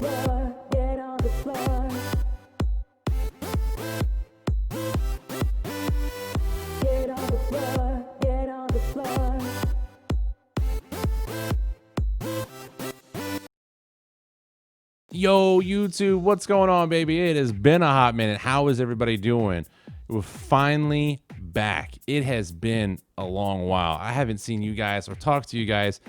floor, get on the floor. Get on the floor, get on the floor. Yo, YouTube, what's going on, baby? It has been a hot minute. How is everybody doing? We're finally back. It has been a long while. I haven't seen you guys or talked to you guys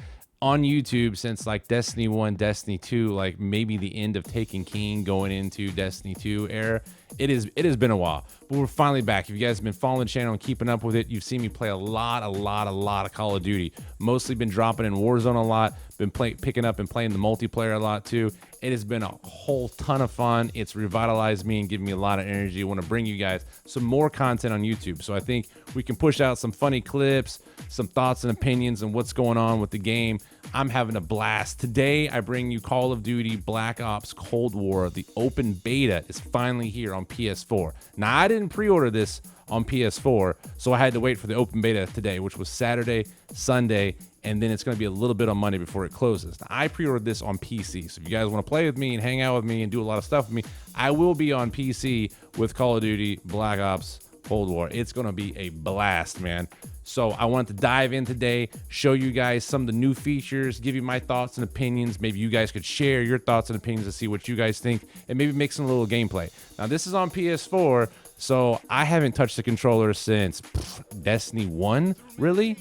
on YouTube since like Destiny 1, Destiny 2, like maybe the end of Taken King going into Destiny 2 era. It has been a while, but we're finally back. If you guys have been following the channel and keeping up with it, you've seen me play a lot of Call of Duty. Mostly been dropping in Warzone a lot, been picking up and playing the multiplayer a lot too. It has been a whole ton of fun. It's revitalized me and given me a lot of energy. I want to bring you guys some more content on YouTube. So I think we can push out some funny clips, some thoughts and opinions on what's going on with the game. I'm having a blast. Today, I bring you Call of Duty Black Ops Cold War. The open beta is finally here on PS4. Now, I didn't pre-order this on PS4, so I had to wait for the open beta today, which was Saturday, Sunday, and then it's going to be a little bit on Monday before it closes. Now, I pre-ordered this on PC, so if you guys want to play with me and hang out with me and do a lot of stuff with me, I will be on PC with Call of Duty Black Ops Cold War. It's going to be a blast, man. So I wanted to dive in today, show you guys some of the new features, give you my thoughts and opinions. Maybe you guys could share your thoughts and opinions to see what you guys think, and maybe make some little gameplay. Now, this is on PS4, so I haven't touched the controller since Destiny 1, really.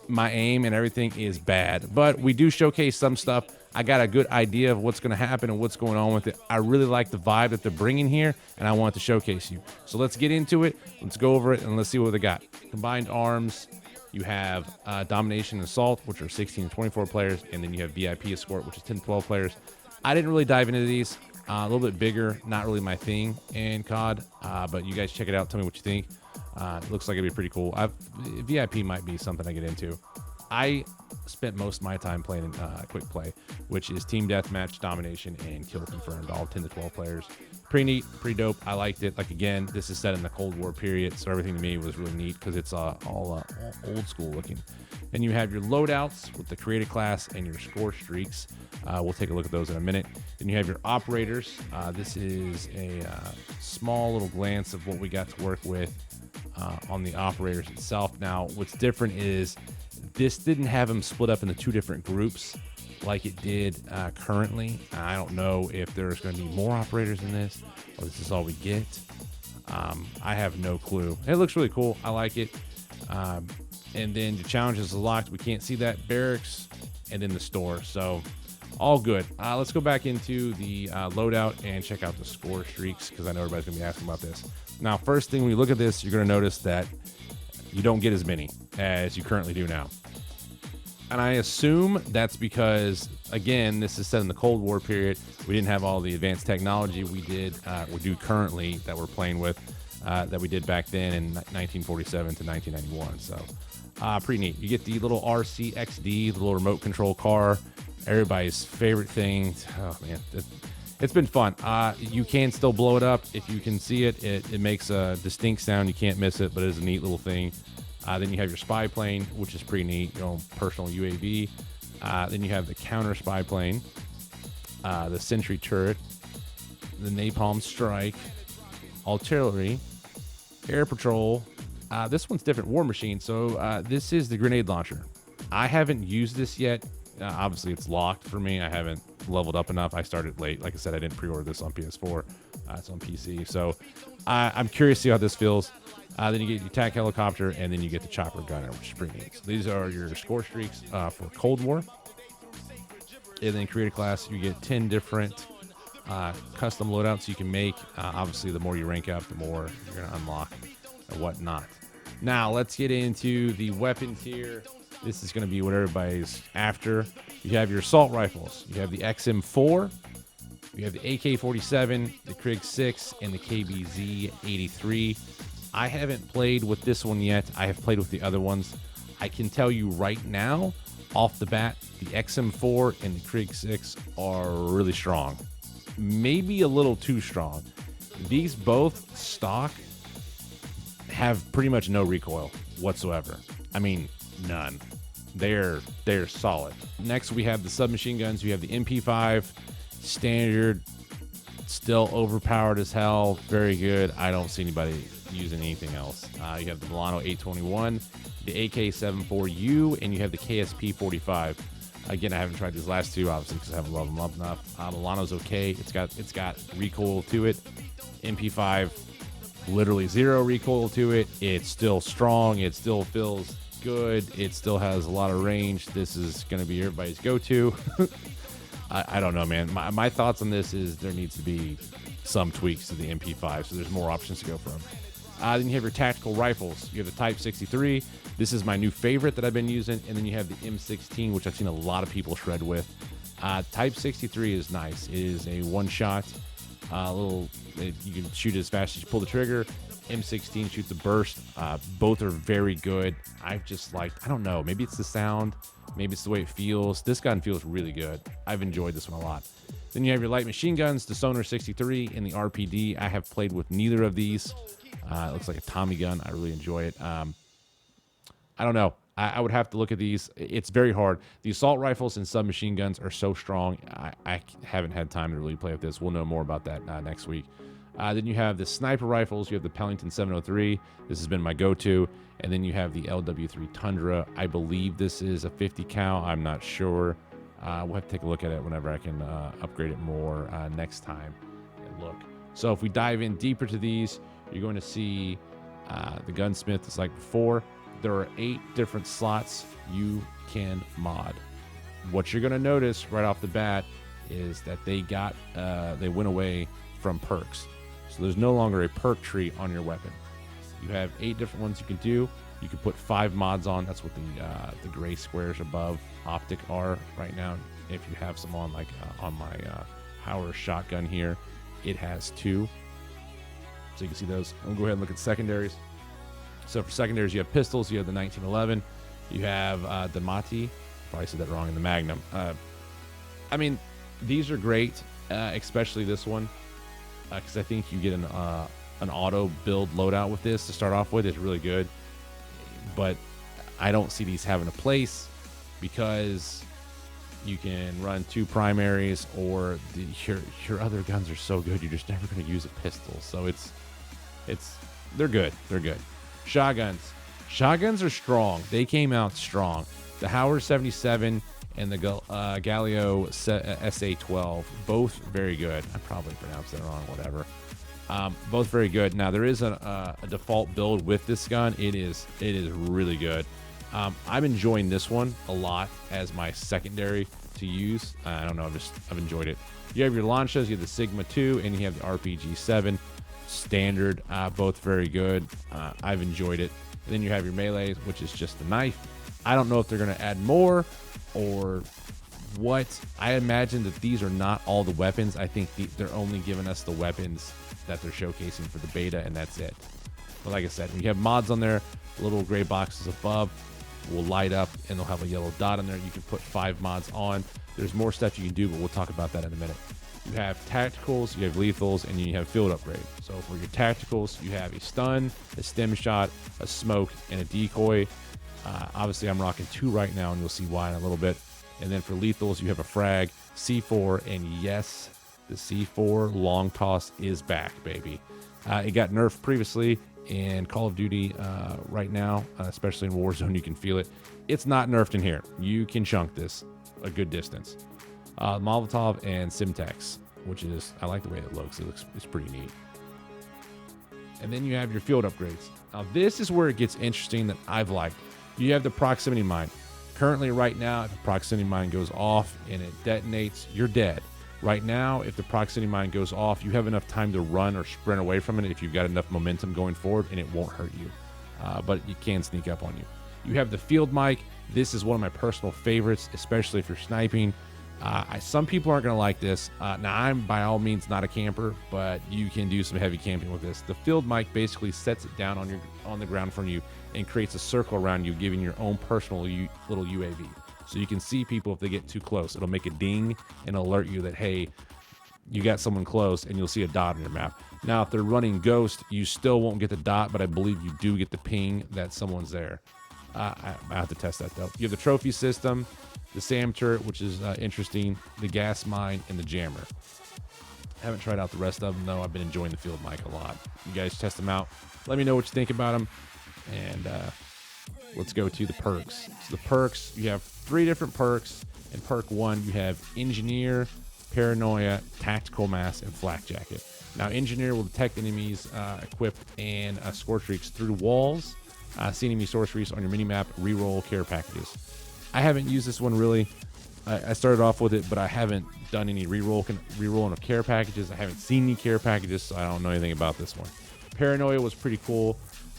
My aim and everything is bad, but we do showcase some stuff. I got a good idea of what's going to happen and what's going on with it. I really like the vibe that they're bringing here, and I want to showcase you. So let's get into it. Let's go over it, and let's see what they got. Combined arms, you have Domination and Assault, which are 16 and 24 players, and then you have VIP Escort, which is 10 to 12 players. I didn't really dive into these. A little bit bigger, not really my thing in COD, but you guys check it out. Tell me what you think. It looks like it'd be pretty cool. VIP might be something I get into. I spent most of my time playing quick play, which is team deathmatch, domination, and kill confirmed, all 10 to 12 players. Pretty neat, pretty dope. I liked it. Like, again, this is set in the Cold War period, so everything to me was really neat because it's all old school looking. And you have your loadouts with the created class and your score streaks. We'll take a look at those in a minute. Then you have your operators. This is a small little glance of what we got to work with on the operators itself. Now, what's different is this didn't have them split up into two different groups like it did currently. I don't know if there's going to be more operators in this, or this is all we get. I have no clue. It looks really cool. I like it. And then the challenges are locked. We can't see that. Barracks, and then the store. So all good. Let's go back into the loadout and check out the score streaks, because I know everybody's going to be asking about this. Now, first thing, when you look at this, you're going to notice that you don't get as many as you currently do now. And I assume that's because, again, this is set in the Cold War period. We didn't have all the advanced technology we do currently that we're playing with, that we did back then in 1947 to 1991. So pretty neat. You get the little RCXD, the little remote control car, everybody's favorite thing. Oh, man. It's been fun. You can still blow it up. If you can see it, it makes a distinct sound. You can't miss it, but it is a neat little thing. Then you have your spy plane, which is pretty neat, your own personal UAV. Then you have the counter spy plane, the sentry turret, the napalm strike, artillery, air patrol. This one's different, war machine. So this is the grenade launcher. I haven't used this yet. Obviously, it's locked for me. I haven't leveled up enough. I started late. Like I said, I didn't pre-order this on PS4. It's on PC. So I'm curious to see how this feels. Then you get your attack helicopter, and then you get the chopper gunner, which is pretty neat. So these are your score streaks for Cold War. And then create a class, you get 10 different custom loadouts you can make. Obviously, the more you rank up, the more you're going to unlock and whatnot. Now, let's get into the weapons here. This is going to be what everybody's after. You have your assault rifles. You have the XM4. You have the AK-47, the Krig 6, and the KBZ-83. I haven't played with this one yet. I have played with the other ones. I can tell you right now, off the bat, the XM4 and the Krig 6 are really strong. Maybe a little too strong. These both stock have pretty much no recoil whatsoever. I mean, none. They're solid. Next, we have the submachine guns. You have the MP5 standard, still overpowered as hell. Very good. I don't see anybody using anything else. You have the Milano 821, the AK-74U, and you have the KSP-45. Again, I haven't tried these last two, obviously, because I haven't loved them up enough. Milano's okay. It's got recoil to it. MP5, literally zero recoil to it. It's still strong. It still feels good. It still has a lot of range. This is going to be everybody's go-to. I don't know, man. My thoughts on this is there needs to be some tweaks to the MP5, so there's more options to go from. Then you have your tactical rifles. You have the Type 63. This is my new favorite that I've been using. And then you have the M16, which I've seen a lot of people shred with. Type 63 is nice. It is a one-shot. You can shoot it as fast as you pull the trigger. M16 shoots a burst. Both are very good. I don't know. Maybe it's the sound. Maybe it's the way it feels. This gun feels really good. I've enjoyed this one a lot. Then you have your light machine guns, the Sonar 63 and the RPD. I have played with neither of these. It looks like a Tommy gun. I really enjoy it. I don't know. I would have to look at these. It's very hard. The assault rifles and submachine guns are so strong. I haven't had time to really play with this. We'll know more about that next week. Then you have the sniper rifles. You have the Pellington 703. This has been my go-to. And then you have the LW3 Tundra. I believe this is a 50 cal. I'm not sure. We'll have to take a look at it whenever I can upgrade it more next time and look. So if we dive in deeper to these, you're going to see the Gunsmith is like before. There are 8 different slots you can mod. What you're going to notice right off the bat is that they went away from perks. So there's no longer a perk tree on your weapon. You have 8 different ones you can do. You can put 5 mods on. That's what the gray squares above optic are right now. If you have some on, like on my Howard shotgun here, it has 2. So you can see those. I'm going to go ahead and look at secondaries. So for secondaries, you have pistols. You have the 1911. You have the Mati. Probably said that wrong. In the Magnum. I mean, these are great, especially this one, because I think you get an auto build loadout with this to start off with. It's really good, but I don't see these having a place because you can run 2 primaries, or your other guns are so good you're just never going to use a pistol. So they're good. They're good. Shotguns are strong. They came out strong. The Howard 77 and the Galio SA12, both very good. I probably pronounced that wrong, whatever. Both very good. Now, there is a default build with this gun. It is really good. I'm enjoying this one a lot as my secondary to use. I don't know. I've enjoyed it. You have your Lancias. You have the Sigma 2, and you have the RPG 7 standard. Both very good. I've enjoyed it. And then you have your melees, which is just the knife. I don't know if they're going to add more or what. I imagine that these are not all the weapons. I think they're only giving us the weapons that they're showcasing for the beta, and that's it. But like I said, when you have mods on there, little gray boxes above will light up and they'll have a yellow dot on there. You can put 5 mods on. There's more stuff you can do, but we'll talk about that in a minute. You have tacticals, you have lethals, and you have field upgrade. So for your tacticals, you have a stun, a stem shot, a smoke, and a decoy. Obviously, I'm rocking 2 right now, and you'll see why in a little bit. And then for lethals, you have a frag, C4, and yes, the C4 long toss is back, baby. It got nerfed previously in Call of Duty right now, especially in Warzone. You can feel it. It's not nerfed in here. You can chunk this a good distance. Molotov and Simtex, which is, I like the way it looks. It's pretty neat. And then you have your field upgrades. Now, this is where it gets interesting that I've liked. You have the proximity mine. Currently, right now, if the proximity mine goes off and it detonates, you're dead. Right now, if the proximity mine goes off, you have enough time to run or sprint away from it if you've got enough momentum going forward, and it won't hurt you. But it can sneak up on you. You have the field mic. This is one of my personal favorites, especially if you're sniping. Some people aren't going to like this. Now, I'm by all means not a camper, but you can do some heavy camping with this. The field mic basically sets it down on the ground from you and creates a circle around you, giving your own personal little UAV. So you can see people if they get too close. It'll make a ding and alert you that, hey, you got someone close, and you'll see a dot on your map. Now, if they're running Ghost, you still won't get the dot, but I believe you do get the ping that someone's there. I have to test that, though. You have the trophy system. the SAM turret, which is interesting, the gas mine, and the jammer. Haven't tried out the rest of them, though. I've been enjoying the field mic a lot. You guys test them out. Let me know what you think about them. And let's go to the perks. So the perks, you have 3 different perks. In perk 1, you have Engineer, Paranoia, Tactical Mass, and Flak Jacket. Now, Engineer will detect enemies equipped and Scorestreaks through walls. See enemy sorceries on your minimap, reroll care packages. I haven't used this one really. I started off with it, but I haven't done any rerolling of care packages. I haven't seen any care packages, so I don't know anything about this one. Paranoia was pretty cool.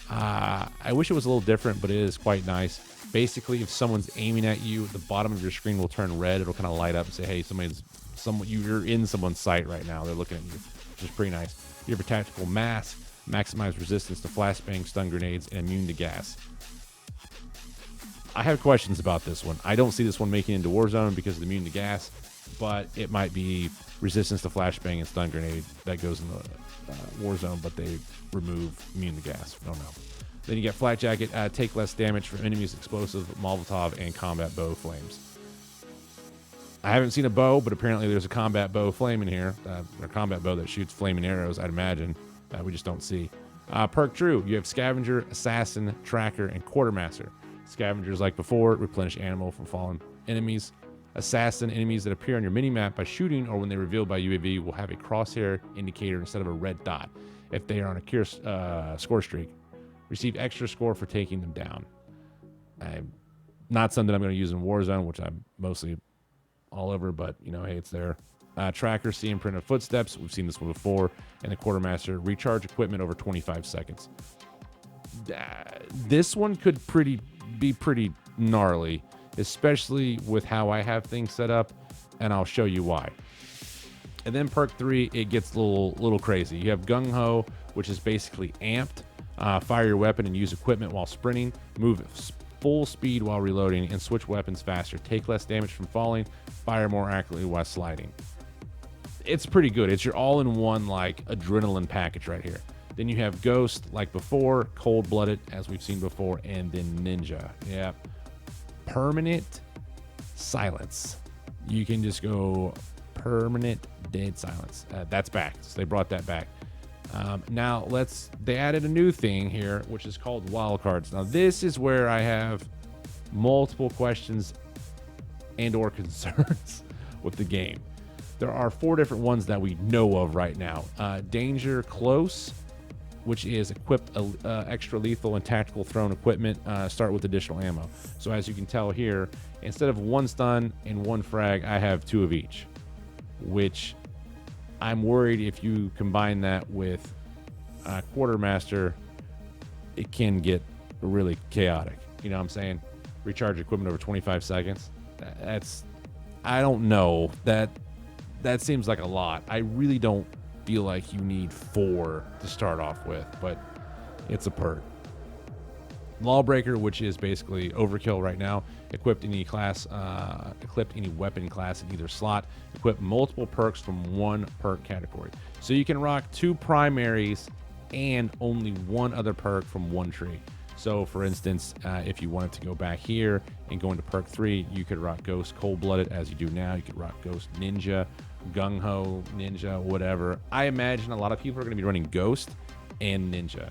I wish it was a little different, but it is quite nice. Basically, if someone's aiming at you, the bottom of your screen will turn red. It'll kind of light up and say, hey, you're in someone's sight right now. They're looking at you, which is pretty nice. You have a Tactical Mask, maximize resistance to flashbang, stun grenades, and immune to gas. I have questions about this one. I don't see this one making it into Warzone because of the immune to gas, but it might be resistance to flashbang and stun grenade that goes in the Warzone, but they remove immune to gas. I don't know. Then you get Flak Jacket, take less damage from enemies, explosive, Molotov, and combat bow flames. I haven't seen a bow, but apparently there's a combat bow flame in here, or combat bow that shoots flaming arrows, I'd imagine. We just don't see. Perk True, you have Scavenger, Assassin, Tracker, and Quartermaster. Scavengers, like before, replenish ammo from fallen enemies. Assassin, enemies that appear on your minimap by shooting or when they reveal by UAV will have a crosshair indicator instead of a red dot. If they are on a score streak, receive extra score for taking them down. Not something I'm going to use in Warzone, which I'm mostly all over, but hey, it's there. Tracker, see imprint of footsteps. We've seen this one before. And the Quartermaster, recharge equipment over 25 seconds. This one could be pretty gnarly, especially with how I have things set up, and I'll show you why. And then perk 3, it gets a little crazy. You have Gung Ho, which is basically amped. Fire your weapon and use equipment while sprinting. Move at full speed while reloading and switch weapons faster. Take less damage from falling. Fire more accurately while sliding. It's pretty good. It's your all-in-one like adrenaline package right here. Then you have Ghost, like before, Cold-Blooded, as we've seen before, and then Ninja. Yeah. Permanent silence. You can just go permanent dead silence. That's back. So they brought that back. Now they added a new thing here, which is called wildcards. Now this is where I have multiple questions and or concerns with the game. There are 4 different ones that we know of right now. Danger Close, which is equipped extra lethal and tactical thrown equipment, start with additional ammo. So as you can tell here, instead of 1 stun and 1 frag, I have 2 of each, which I'm worried if you combine that with Quartermaster, it can get really chaotic. You know what I'm saying? Recharge equipment over 25 seconds. I don't know. That seems like a lot. I really don't feel like you need 4 to start off with, but it's a perk. Lawbreaker, which is basically overkill right now. Equipped any weapon class in either slot. Equip multiple perks from 1 perk category. So you can rock 2 primaries and only 1 other perk from 1 tree. So for instance, if you wanted to go back here and go into perk 3, you could rock Ghost Cold-Blooded as you do now. You could rock Ghost Ninja, Gung Ho, Ninja, whatever. I imagine a lot of people are going to be running Ghost and Ninja.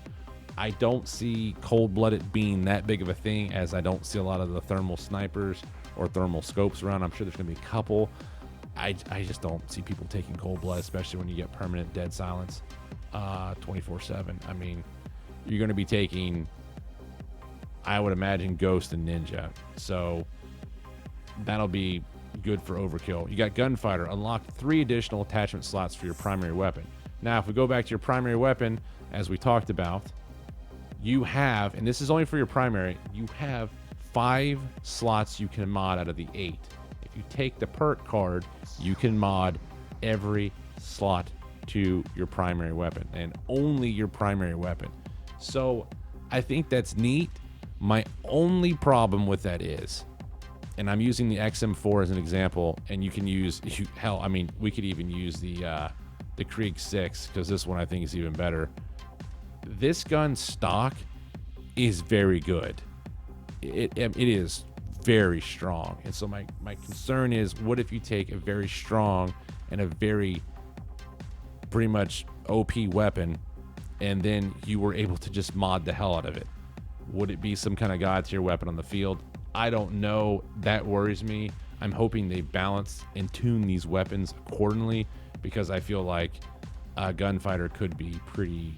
I don't see Cold-Blooded being that big of a thing, as I don't see a lot of the thermal snipers or thermal scopes around. I'm sure there's going to be a couple. I just don't see people taking Cold-Blood, especially when you get permanent dead silence 24/7. I mean, you're going to be taking, I would imagine, Ghost and Ninja. So that'll be good for overkill. You got Gunfighter. Unlock 3 additional attachment slots for your primary weapon. Now, if we go back to your primary weapon, as we talked about, you have, and this is only for your primary, you have 5 slots you can mod out of the 8. If you take the perk card, you can mod every slot to your primary weapon, and only your primary weapon. So I think that's neat. My only problem with that is, and I'm using the XM4 as an example, and you can use, hell, I mean, we could even use the Krieg 6, because this one I think is even better. This gun stock is very good. It is very strong. And so my concern is, what if you take a very strong and a very pretty much OP weapon, and then you were able to just mod the hell out of it? Would it be some kind of god tier weapon on the field? I don't know. That worries me. I'm hoping they balance and tune these weapons accordingly, because I feel like a gunfighter could be pretty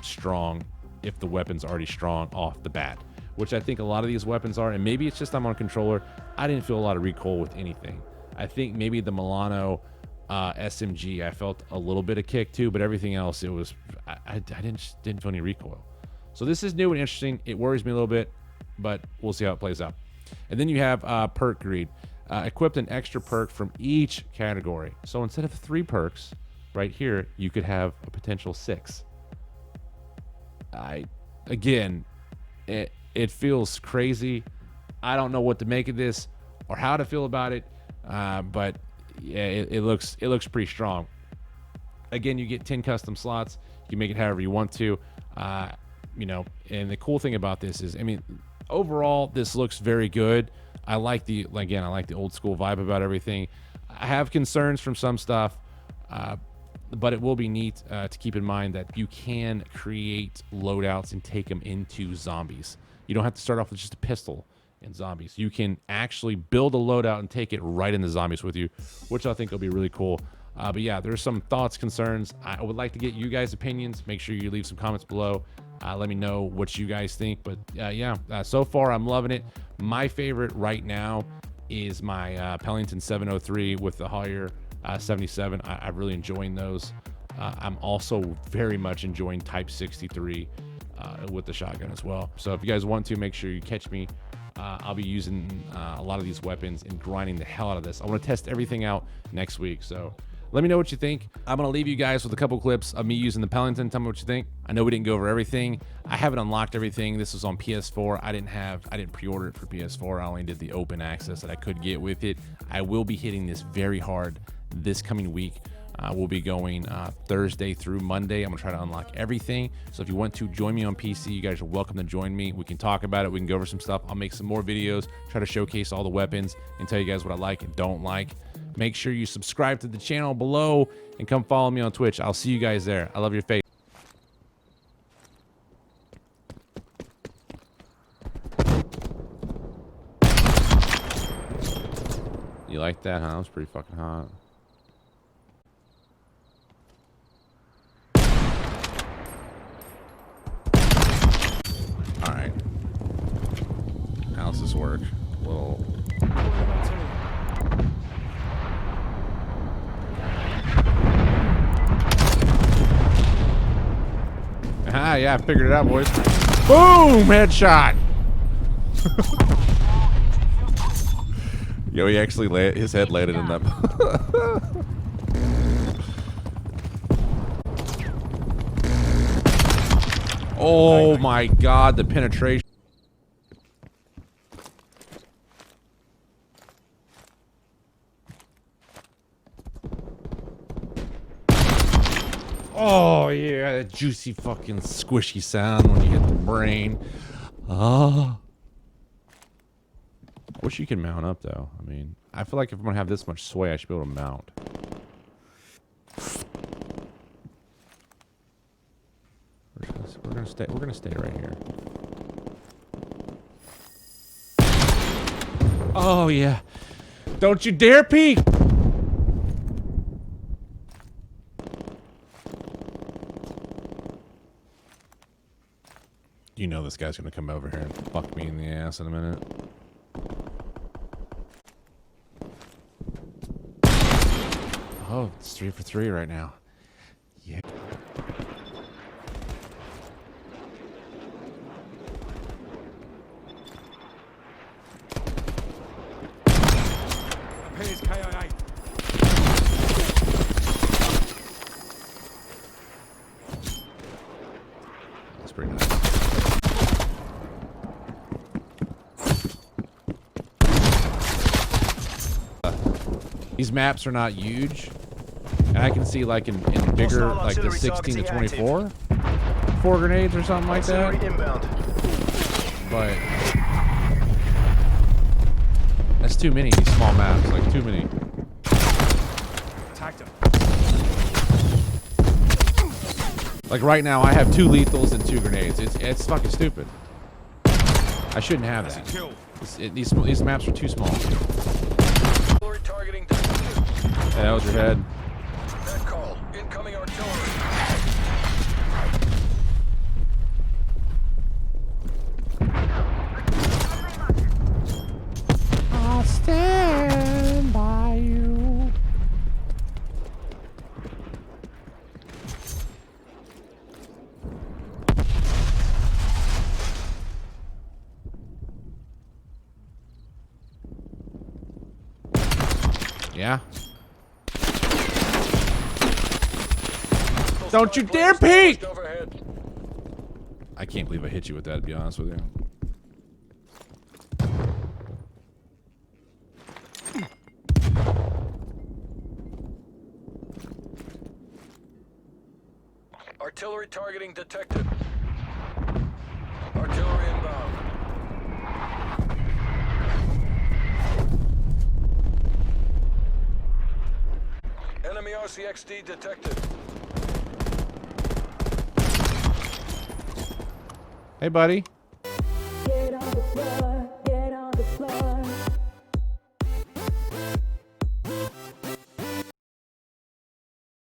strong if the weapon's already strong off the bat, which I think a lot of these weapons are. And maybe it's just I'm on controller. I didn't feel a lot of recoil with anything. I think maybe the Milano SMG, I felt a little bit of kick too, but everything else, it was I didn't feel any recoil. So this is new and interesting. It worries me a little bit, but we'll see how it plays out. And then you have perk greed. Equipped an extra perk from each category. So instead of 3 perks right here, you could have a potential 6. Again, it feels crazy. I don't know what to make of this or how to feel about it, but yeah, it looks pretty strong. Again, you get 10 custom slots. You can make it however you want to. You know, and the cool thing about this is, I mean, overall, this looks very good. I like the old school vibe about everything. I have concerns from some stuff, but it will be neat to keep in mind that you can create loadouts and take them into zombies. You don't have to start off with just a pistol in zombies. You can actually build a loadout and take it right into zombies with you, which I think will be really cool. But yeah, there's some thoughts, concerns. I would like to get you guys' opinions. Make sure you leave some comments below. Let me know what you guys think. But yeah, so far I'm loving it. My favorite right now is my Pellington 703 with the Hawyer 77. I'm really enjoying those. I'm also very much enjoying Type 63 with the shotgun as well. So if you guys want to, make sure you catch me. I'll be using a lot of these weapons and grinding the hell out of this. I want to test everything out next week. So let me know what you think. I'm going to leave you guys with a couple clips of me using the Pellington. Tell me what you think. I know we didn't go over everything. I haven't unlocked everything. This was on PS4. I didn't pre-order it for PS4. I only did the open access that I could get with it. I will be hitting this very hard this coming week. We'll be going Thursday through Monday. I'm going to try to unlock everything. So if you want to join me on PC, you guys are welcome to join me. We can talk about it. We can go over some stuff. I'll make some more videos, try to showcase all the weapons and tell you guys what I like and don't like. Make sure you subscribe to the channel below and come follow me on Twitch. I'll see you guys there. I love your face. You like that, huh? That was pretty fucking hot. All right. How does this work? A little. Ah, yeah, I figured it out, boys. Boom! Headshot! Yo, he actually his head landed in that. Oh my god, the penetration. Oh yeah, that juicy fucking squishy sound when you hit the brain. Ah. I wish you could mount up though. I mean, I feel like if I'm gonna have this much sway, I should be able to mount. We're gonna stay right here. Oh yeah. Don't you dare peek! You know this guy's gonna come over here and fuck me in the ass in a minute. Oh, it's 3 for 3 right now. Yeah. Here's KIA. That's pretty nice. These maps are not huge, and I can see like in bigger, like the 16 to 24, 4 grenades or something like that. But That's too many, these small maps. Like, too many. Attacked him. Like, right now, I have 2 lethals and 2 grenades. It's fucking stupid. I shouldn't have that. These maps are too small. Targeting. Yeah, that was your head. That call. Incoming artillery. I'll stand by you. Yeah. Don't you dare peek! I can't believe I hit you with that, to be honest with you. Artillery targeting detected. Artillery inbound. Enemy RCXD detected. Hey, buddy. Get on the floor.